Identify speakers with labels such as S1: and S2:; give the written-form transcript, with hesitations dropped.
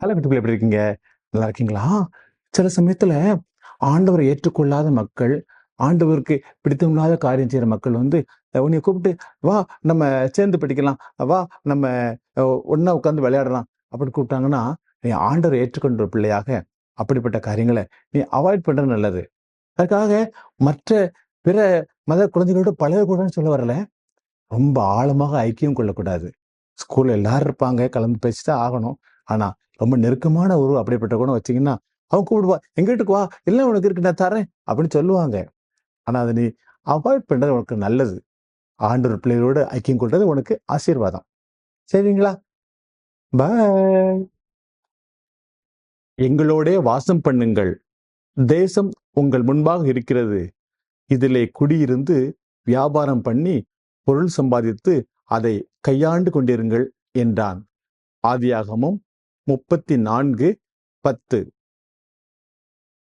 S1: காலகட்டத்தில் எப்படி இருக்கீங்க? நல்லா இருக்கீங்களா? சில சமயத்துல ஆண்டவரை ஏற்றுக்கொள்ளாத மக்கள், ஆண்டவருக்கு பிடித்தமில்லாத காரியம் செய்ற மக்கள் வந்து, உன்னைய கூப்பிட்டு, "வா நம்ம சேர்ந்து படிக்கலாம். வா நம்ம அ ஒண்ணா உட்கார்ந்து விளையாடலாம்." அப்படின்னு கூப்பிட்டாங்கன்னா, நீ ஆண்டவரை ஏற்றுக்கொண்ட பிள்ளையாக, அப்படிப்பட்ட காரியங்கள நீ அவாய்ட் பண்றது நல்லது. அதுக்காக மற்ற பிற மத குழந்தைகளோட பழகக்கூடாதுன்னு சொல்ல வரல. ரொம்ப ஆழமாக ஐக்கியம் கொள்ளக்கூடாது. ஸ்கூல்ல எல்லாரும் இருப்பாங்க. கலந்து பேசி தான் ஆகணும். ஆனா, ரொம்ப நெருக்கமான உறவு அப்படிப்பட்ட கூட வச்சீங்கன்னா, அவன் கூப்பிடுவா, "எங்க வீட்டுக்கு வா, எல்லாம் உனக்கு இருக்கு நான் தர்றேன்" அப்படின்னு சொல்லுவாங்க. ஆனா, அத நீ அவாய்ட் பண்றது உனக்கு நல்லது. ஆண்டவர் பிள்ளைகளோடு ஐக்கியம் கொள்றது உனக்கு ஆசீர்வாதம். சரிங்களா? பாய். எங்களோடே வாசம் பண்ணுங்கள். தேசம் உங்கள் முன்பாக இருக்கிறது. இதிலே குடியிருந்து வியாபாரம் பண்ணி பொருள் சம்பாதித்து அதை கையாண்டு கொண்டிருங்கள் என்றான். ஆதியாகமம் 34:10.